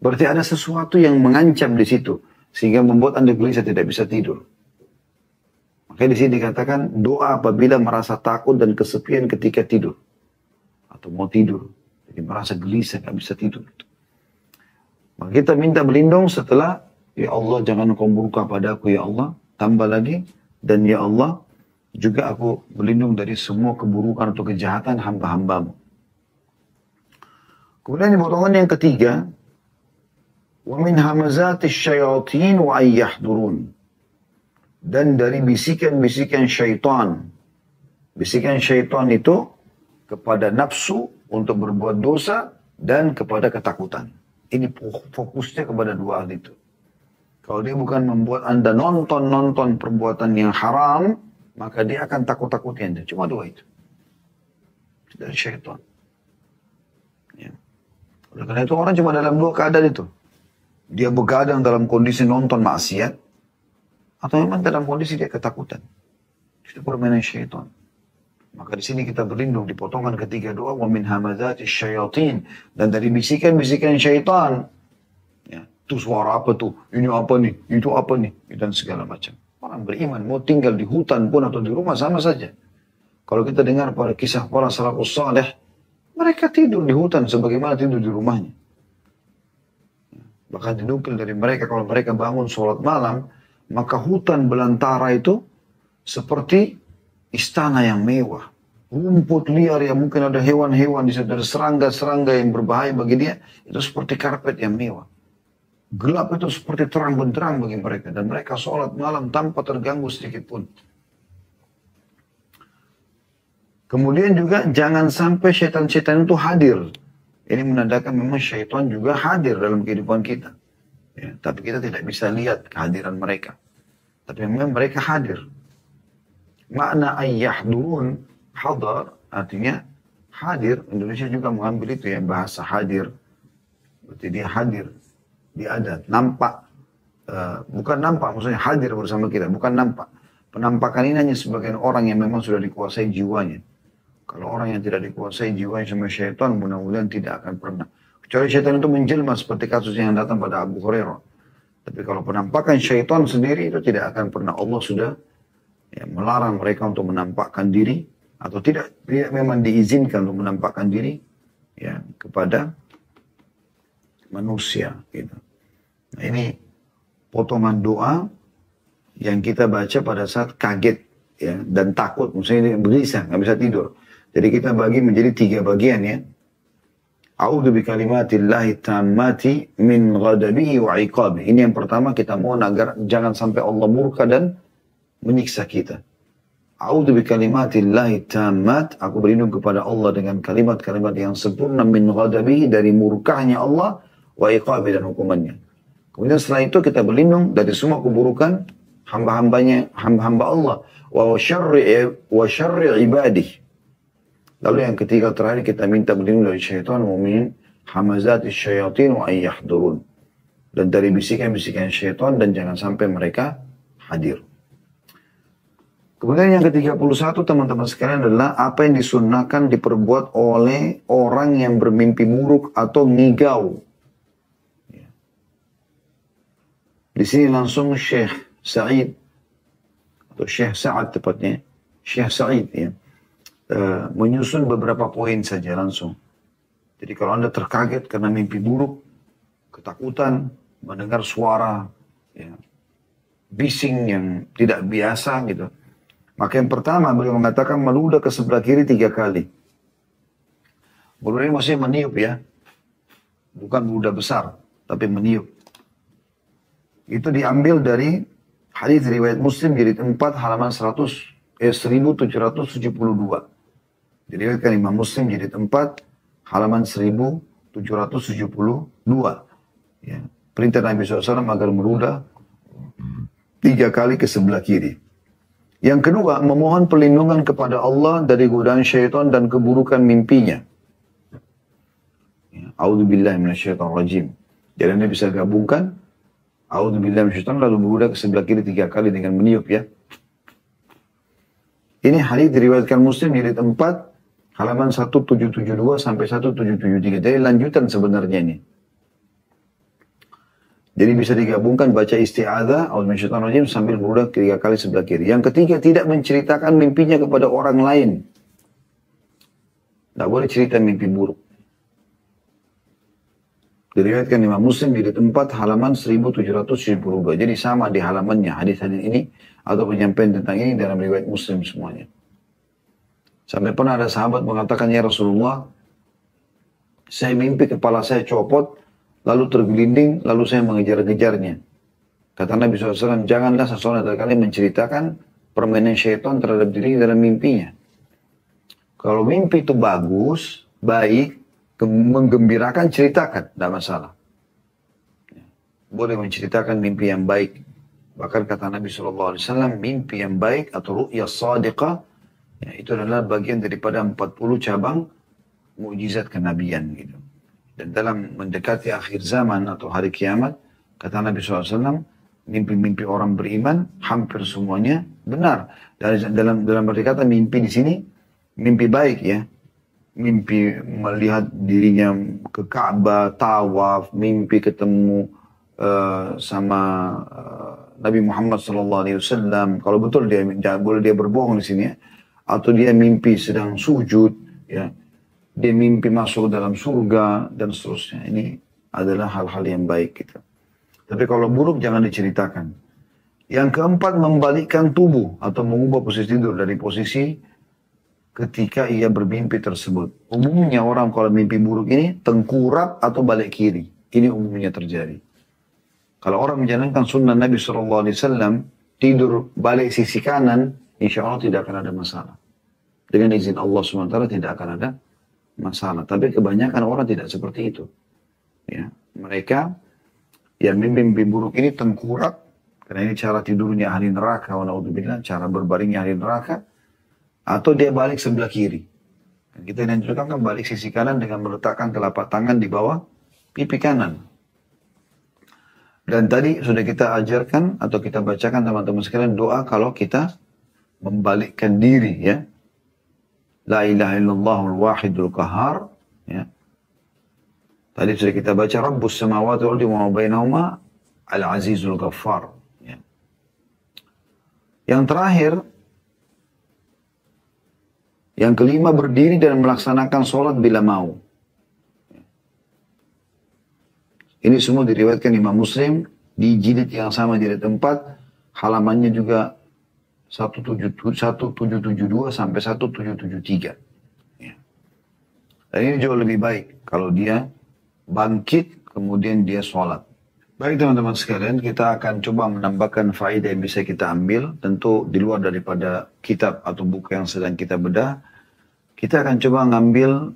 Berarti ada sesuatu yang mengancam di situ sehingga membuat Anda gelisah tidak bisa tidur. Makanya di sini dikatakan doa apabila merasa takut dan kesepian ketika tidur atau mau tidur, jadi merasa gelisah nggak bisa tidur. Maka kita minta berlindung setelah ya Allah jangan Engkau murka padaku ya Allah, tambah lagi dan ya Allah juga aku berlindung dari semua keburukan atau kejahatan hamba-hambamu. Kemudian potongan yang ketiga, wa min hamazatis syayatin wa ayyahdurun, dan dari bisikan-bisikan syaitan. Bisikan syaitan itu kepada nafsu untuk berbuat dosa dan kepada ketakutan. Ini fokusnya kepada dua hal itu. Kalau dia bukan membuat Anda nonton perbuatan yang haram, maka dia akan takut-takuti Anda. Cuma dua itu. Dari syaitan. Ya. Oleh karena itu orang cuma dalam dua keadaan itu. Dia begadang dalam kondisi nonton maksiat, atau memang dalam kondisi dia ketakutan. Itu permainan syaitan. Maka di sini kita berlindung di potongan ketiga doa, wa min hamazatis syayatin, dan dari bisikan-bisikan syaitan. Ya, itu suara apa tuh? Ini apa nih? Itu apa nih? Dan segala macam. Orang beriman mau tinggal di hutan pun atau di rumah sama saja. Kalau kita dengar pada kisah para salafus saleh, mereka tidur di hutan sebagaimana tidur di rumahnya. Bahkan dinukil dari mereka kalau mereka bangun sholat malam, maka hutan belantara itu seperti istana yang mewah. Rumput liar yang mungkin ada hewan-hewan di situ, ada serangga-serangga yang berbahaya bagi dia, itu seperti karpet yang mewah. Gelap itu seperti terang benderang bagi mereka. Dan mereka sholat malam tanpa terganggu sedikit pun. Kemudian juga jangan sampai syaitan-syaitan itu hadir. Ini menandakan memang syaitan juga hadir dalam kehidupan kita. Ya, tapi kita tidak bisa lihat kehadiran mereka. Tapi memang mereka hadir. Makna ayyahdurun, hadar, artinya hadir. Indonesia juga mengambil itu ya, bahasa hadir. Berarti dia hadir. Dia ada, nampak. Bukan nampak, maksudnya hadir bersama kita. Bukan nampak. Penampakan ini hanya sebagian orang yang memang sudah dikuasai jiwanya. Kalau orang yang tidak dikuasai jiwanya sama syaitan, mudah-mudahan tidak akan pernah. Kecuali syaitan itu menjelma seperti kasus yang datang pada Abu Hurairah. Tapi kalau penampakan syaitan sendiri itu tidak akan pernah, Allah sudah melarang mereka untuk menampakkan diri atau tidak memang diizinkan untuk menampakkan diri kepada manusia gitu. Nah, ini potongan doa yang kita baca pada saat kaget dan takut, misalnya gelisah, nggak bisa tidur. Jadi kita bagi menjadi 3 bagian ya. A'udzu bikalimatillahi tammati min ghadabihi wa iqabihi. Ini yang pertama, kita mohon agar jangan sampai Allah murka dan menyiksa kita. A'udzu bikalimatillahi tammat, aku berlindung kepada Allah dengan kalimat-kalimat yang sempurna min ghadabihi, dari murkahnya Allah, wa iqabihi, dan hukumannya. Kemudian setelah itu kita berlindung dari semua keburukan hamba-hamba Allah, wa syarri ibadih. Lalu yang ketiga terakhir kita minta berlindung dari syaitan mu'minin hamazatis syayatin wa ayyahdurun, dan dari bisikan-bisikan syaitan dan jangan sampai mereka hadir. Kemudian yang ke-31 teman-teman sekalian adalah apa yang disunnahkan diperbuat oleh orang yang bermimpi buruk atau ngigau. Di sini langsung Syekh Sa'id atau Syekh Sa'ad tepatnya, Syekh Sa'id menyusun beberapa poin saja langsung. Jadi kalau Anda terkaget karena mimpi buruk, ketakutan, mendengar suara bising yang tidak biasa gitu, maka yang pertama beliau mengatakan meludah ke sebelah kiri 3 kali. Meludah ini maksudnya meniup ya, bukan meludah besar, tapi meniup. Itu diambil dari hadis riwayat Muslim jilid 4 halaman 1772. Diriwayatkan Imam Muslim jilid 4 halaman 1772. Ya. Perintah Nabi SAW agar meludah 3 kali ke sebelah kiri. Yang kedua, memohon perlindungan kepada Allah dari godaan syaitan dan keburukan mimpinya. A'udzubillahi minasyaitonirrajim. Jadi Anda bisa gabungkan A'udzubillahi minasyaitonir lalu meludah ke sebelah kiri 3 kali dengan meniup ya. Ini hadis diriwayatkan Muslim jilid 4 halaman 1772 sampai 1773. Jadi lanjutan sebenarnya ini. Jadi bisa digabungkan baca isti'adzah a'udzubillahi sambil meludah 3 kali sebelah kiri. Yang ketiga, tidak menceritakan mimpinya kepada orang lain. Tidak boleh cerita mimpi buruk. Diriwayatkan Imam Muslim jilid 4 halaman 1772. Jadi sama di halamannya hadis-hadis ini atau penyampaian tentang ini dalam riwayat Muslim semuanya. Sampai pernah ada sahabat mengatakan, ya Rasulullah, saya mimpi kepala saya copot, lalu tergelinding, lalu saya mengejar-ngejarnya. Kata Nabi SAW, janganlah seseorang terkali menceritakan permainan syaitan terhadap diri dalam mimpinya. Kalau mimpi itu bagus, baik, menggembirakan, ceritakan, tidak masalah. Boleh menceritakan mimpi yang baik. Bahkan kata Nabi SAW, mimpi yang baik atau ru'ya sadiqah, itu adalah bagian daripada 40 cabang mukjizat kenabian gitu. Dan dalam mendekati akhir zaman atau hari kiamat, kata Nabi SAW, mimpi-mimpi orang beriman hampir semuanya benar. Dalam arti kata mimpi di sini mimpi baik ya. Mimpi melihat dirinya ke Ka'bah, tawaf, mimpi ketemu sama Nabi Muhammad SAW. Kalau betul dia boleh dia berbohong di sini ya. Atau dia mimpi sedang sujud, ya, dia mimpi masuk dalam surga dan seterusnya. Ini adalah hal-hal yang baik gitu. Tapi kalau buruk jangan diceritakan. Yang keempat, membalikkan tubuh atau mengubah posisi tidur dari posisi ketika ia bermimpi tersebut. Umumnya orang kalau mimpi buruk ini tengkurap atau balik kiri. Ini umumnya terjadi. Kalau orang menjalankan sunnah Nabi SAW, tidur balik sisi kanan, insya Allah tidak akan ada masalah. Dengan izin Allah SWT tidak akan ada masalah. Tapi kebanyakan orang tidak seperti itu. Ya. Mereka yang mimpi buruk ini tengkurap, karena ini cara tidurnya ahli neraka, cara berbaringnya ahli neraka, atau dia balik sebelah kiri. Dan kita dianjurkan kan balik sisi kanan dengan meletakkan telapak tangan di bawah pipi kanan. Dan tadi sudah kita ajarkan atau kita bacakan teman-teman sekalian doa kalau kita membalikkan diri ya. La ilaha illallahul wahidul qahar ya. Tadi sudah kita baca Rabbus samawati wal ardi wa ma bainahuma al-azizul ghaffar. Ya. Yang terakhir, yang kelima, berdiri dan melaksanakan sholat bila mau. Ini semua diriwayatkan Imam Muslim di jilid yang sama, jilid 4, halamannya juga 1772 sampai 1773. Ya. Dan ini jauh lebih baik kalau dia bangkit kemudian dia sholat. Baik teman-teman sekalian, kita akan coba menambahkan faedah yang bisa kita ambil, tentu di luar daripada kitab atau buku yang sedang kita bedah. Kita akan coba ngambil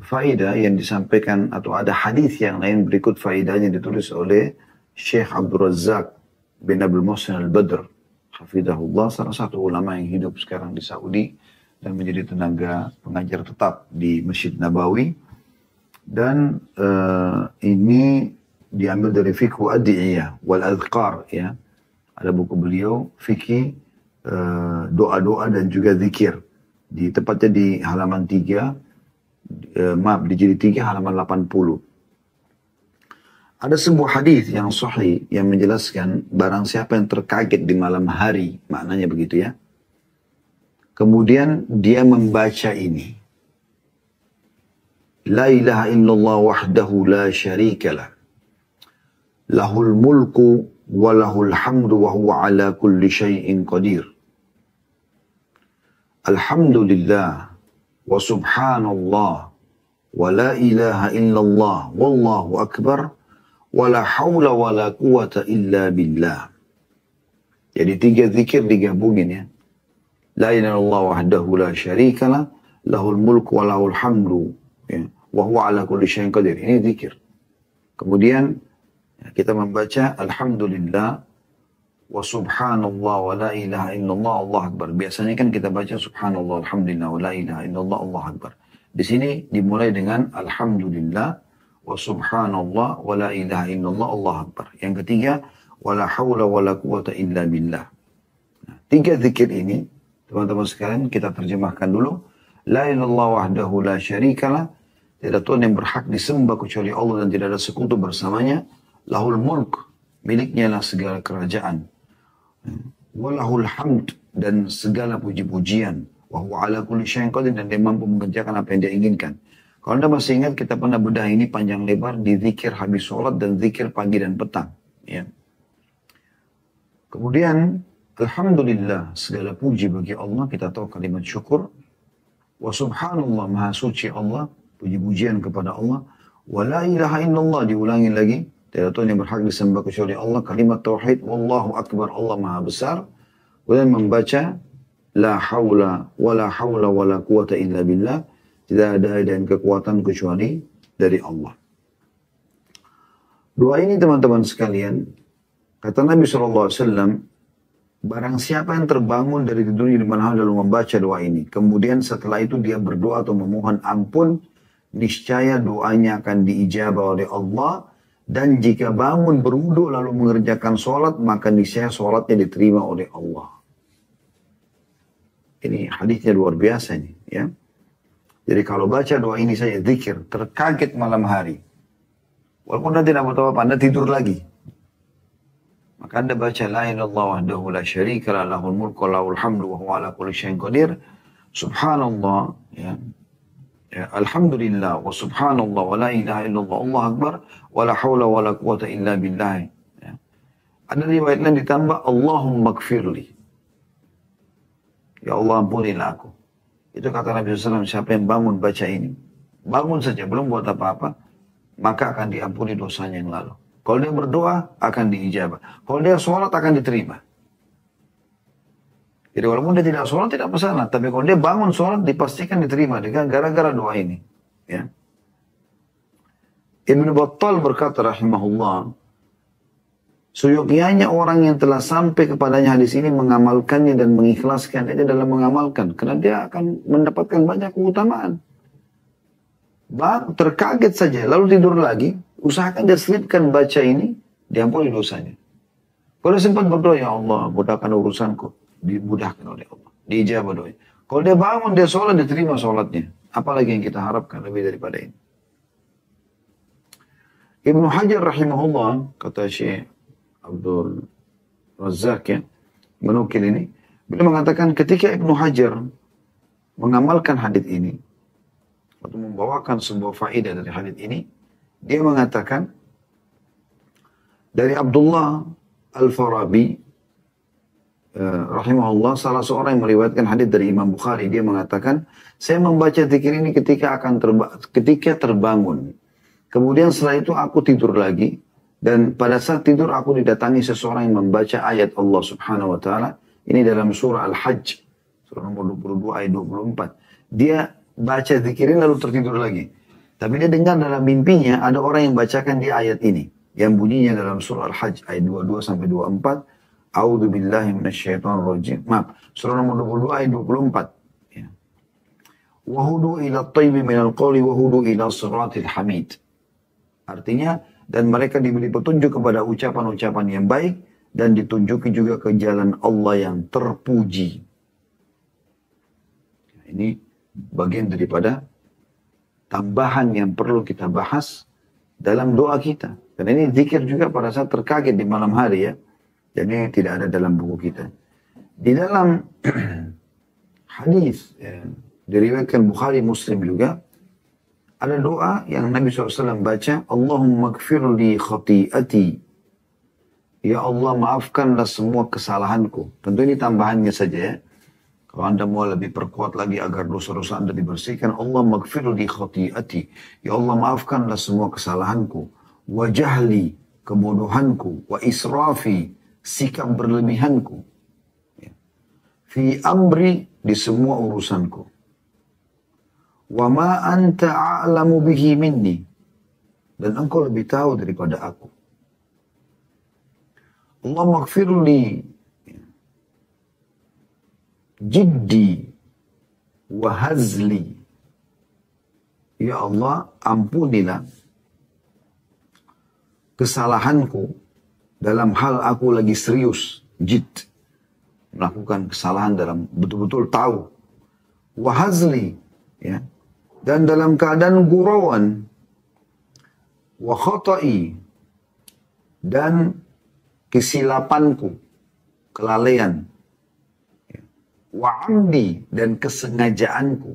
faedah yang disampaikan, atau ada hadis yang lain berikut faedahnya ditulis oleh Syekh Abdul Razak bin Abdul Muhsin Al-Badr, hafidhahullah, salah satu ulama yang hidup sekarang di Saudi dan menjadi tenaga pengajar tetap di Masjid Nabawi. Dan ini diambil dari Fiqhu Ad-Di'iyah wal Adhkar, ya. Ada buku beliau fikih doa-doa dan juga zikir. Di tepatnya di halaman 3, di jilid 3 halaman 80. Ada sebuah hadis yang sahih yang menjelaskan barang siapa yang terkaget di malam hari, maknanya begitu ya. Kemudian dia membaca ini. La ilaha illallah wahdahu la syarikalah. Lahul mulku wa lahul hamdu wa huwa ala kulli syai'in qadir. Alhamdulillah wa subhanallah wa la ilaha illallah wallahu akbar wa la hawla wa la quwata illa billah. Jadi 3 zikir digabungin ya. La ilaha illallah wahdahu la syarikalah, lahul mulku wa lahul hamdu, ya, wa huwa ala kulli syai'in qadir. Ini zikir. Kemudian kita membaca alhamdulillah wa subhanallah wa la ilaha illallah Allah akbar. Biasanya kan kita baca subhanallah alhamdulillah wa la ilaha illallah Allah akbar. Di sini dimulai dengan alhamdulillah wa subhanallah wa la ilaha illallah Allah akbar. Yang ketiga, wa la hawla wa la quwata illa billah. Nah, 3 zikir ini teman-teman sekalian kita terjemahkan dulu. La ilaha illallah wahdahu la syarikalah. Tidak Tuhan yang berhak disembah kecuali Allah dan tidak ada sekutu bersamanya. Lahul mulk, miliknya lah segala kerajaan. Walahul hamd, dan segala puji-pujian. Wa huwa ala kulli syai'in qadir, dan dia mampu mengerjakan apa yang dia inginkan. Kalau Anda masih ingat, kita pernah bedah ini panjang lebar di zikir habis sholat dan zikir pagi dan petang. Ya. Kemudian, alhamdulillah, segala puji bagi Allah, kita tahu kalimat syukur. Wa subhanallah, maha suci Allah, puji-pujian kepada Allah. Wa la ilaha illallah, diulangi lagi. Tidak Tuhan yang berhak disembah kecuali Allah. Kalimat tauhid, wallahu akbar, Allah maha besar. Kemudian membaca la hawla wa la hawla wa la quwata illa billah. Tidak ada dan kekuatan kecuali dari Allah. Doa ini teman-teman sekalian, kata Nabi SAW, barang siapa yang terbangun dari tidurnya di malam hari lalu membaca doa ini, kemudian setelah itu dia berdoa atau memohon ampun, niscaya doanya akan diijabah oleh Allah. Dan jika bangun berwudu lalu mengerjakan sholat, maka niscaya sholatnya diterima oleh Allah. Ini hadisnya luar biasa ini, ya. Jadi kalau baca doa ini saya zikir, terkaget malam hari. Walaupun Anda tidak tahu apa, Anda tidur lagi. Maka Anda baca la ilaha illallah wahdahu la syarika lah, lahul mulku wa lahul hamdu wa huwa ala kulli syai'in qadir. Subhanallah, ya. Ya, alhamdulillah wa subhanallah wa la ilaha illallah Allah akbar wa la hawla wa la quwata illa billah. Ya. Ada riwayat lain ditambah Allahumma gfirli. Ya Allah ampunilah aku. Itu kata Nabi SAW, siapa yang bangun baca ini, bangun saja belum buat apa-apa, maka akan diampuni dosanya yang lalu. Kalau dia berdoa akan diijabah. Kalau dia sholat akan diterima. Jadi walaupun dia tidak sholat tidak masalah, tapi kalau dia bangun sholat dipastikan diterima dengan gara-gara doa ini. Ya. Ibn Battal berkata rahimahullah, seyoganya orang yang telah sampai kepadanya hadis ini mengamalkannya dan mengikhlaskan dia dalam mengamalkan, karena dia akan mendapatkan banyak keutamaan. Terkaget saja lalu tidur lagi, usahakan dia selipkan baca ini, diampuni dosanya. Kalau sempat berdoa, ya Allah mudahkan urusanku, dimudahkan oleh Allah, diijabah doanya. Kalau dia bangun, dia sholat, diterima sholatnya. Apalagi yang kita harapkan lebih daripada ini. Ibnu Hajar rahimahullah, kata Syekh Abdul Razak ya, menukil ini, beliau mengatakan ketika Ibnu Hajar mengamalkan hadits ini, atau membawakan sebuah faedah dari hadits ini, dia mengatakan dari Abdullah Al-Farabi rahimahullah, salah seorang yang meriwayatkan hadits dari Imam Bukhari, dia mengatakan, saya membaca zikir ini ketika terbangun. Kemudian setelah itu aku tidur lagi, dan pada saat tidur aku didatangi seseorang yang membaca ayat Allah Subhanahu wa taala. Ini dalam surah Al-Hajj, surah nomor 22 ayat 24. Dia baca zikir ini lalu tertidur lagi. Tapi dia dengar dalam mimpinya ada orang yang bacakan di ayat ini, yang bunyinya dalam surah Al-Hajj ayat 22 sampai 24. A'udzu billahi minasyaitonir rajim. Maaf, surah nomor 22 ayat 24. Ya. Wa hudu ila at-tayyibi minal qawli wa hudu ila siratil hamid. Artinya, dan mereka diberi petunjuk kepada ucapan-ucapan yang baik dan ditunjuki juga ke jalan Allah yang terpuji. Ini bagian daripada tambahan yang perlu kita bahas dalam doa kita. Dan ini zikir juga pada saat terkaget di malam hari ya. Jadi tidak ada dalam buku kita. Di dalam hadis ya, diriwayatkan Bukhari Muslim juga, ada doa yang Nabi SAW baca, Allahumma gfir li khati'ati. Ya Allah, maafkanlah semua kesalahanku. Tentu ini tambahannya saja ya. Kalau Anda mau lebih perkuat lagi agar dosa-dosa Anda dibersihkan, Allah maghfir li khati'ati. Ya Allah, maafkanlah semua kesalahanku. Wa jahli, kebodohanku. Wa israfi, sikap berlebihanku. Ya. Fi amri, di semua urusanku. Wa ma anta a'lamu bihi minni. Dan engkau lebih tahu daripada aku. Allah maghfir li jiddi wa hazli. Ya Allah, ampunilah kesalahanku dalam hal aku lagi serius, jid, melakukan kesalahan dalam betul-betul tahu. Wa hazli, ya, dan dalam keadaan gurauan. Wa khata'i, dan kesilapanku, kelalaian. Wa amdi, dan kesengajaanku.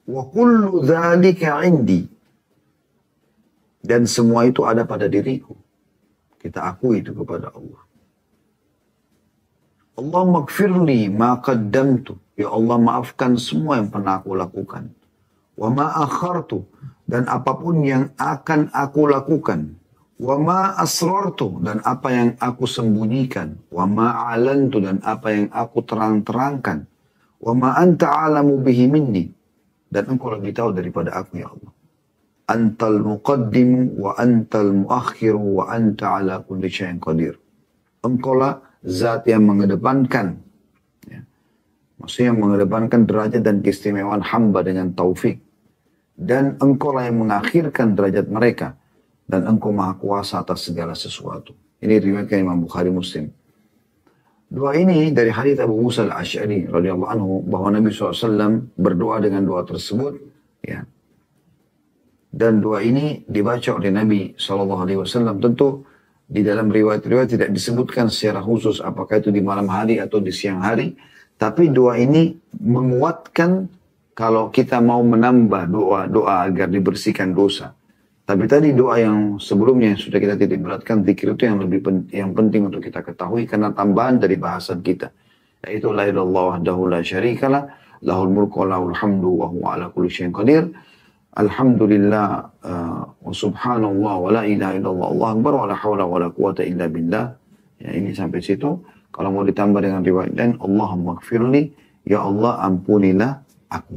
Wa kullu dzalika indi, dan semua itu ada pada diriku. Kita akui itu kepada Allah. Allah maghfirli ma qaddamtu. Ya Allah, maafkan semua yang pernah aku lakukan. Wa ma akhartu, dan apapun yang akan aku lakukan. Wa ma asrartu, dan apa yang aku sembunyikan. Wa ma alantu, dan apa yang aku terang-terangkan. Wa ma anta alamu bihi minni, dan engkau lebih tahu daripada aku ya Allah. Antal muqaddimu wa antal muakhiru wa anta ala kulli syai'in qadir. Engkaulah zat yang mengedepankan, ya, maksudnya mengedepankan derajat dan keistimewaan hamba dengan taufik. Dan engkaulah yang mengakhirkan derajat mereka. Dan engkau maha kuasa atas segala sesuatu. Ini riwayatkan Imam Bukhari Muslim. Doa ini dari hadits Abu Musa al-Asy'ari radhiyallahu anhu, bahwa Nabi SAW berdoa dengan doa tersebut, ya. Dan doa ini dibaca oleh Nabi SAW. Tentu di dalam riwayat-riwayat tidak disebutkan secara khusus apakah itu di malam hari atau di siang hari. Tapi doa ini menguatkan kalau kita mau menambah doa-doa agar dibersihkan dosa. Tapi tadi doa yang sebelumnya yang sudah kita titik beratkan, zikir itu yang penting untuk kita ketahui karena tambahan dari bahasan kita. Yaitu la ilaha illallah wahdahu la syarikalah, lahul mulku wa lahul hamdu wa huwa ala kulli syai'in qadir. Alhamdulillah wa subhanallah wa la ilaha illallah, Allah akbar wa la hawla wa la quwata illa billah. Ya, ini sampai situ. Kalau mau ditambah dengan riwayat lain, Allahumma gfirli, ya Allah ampunilah aku.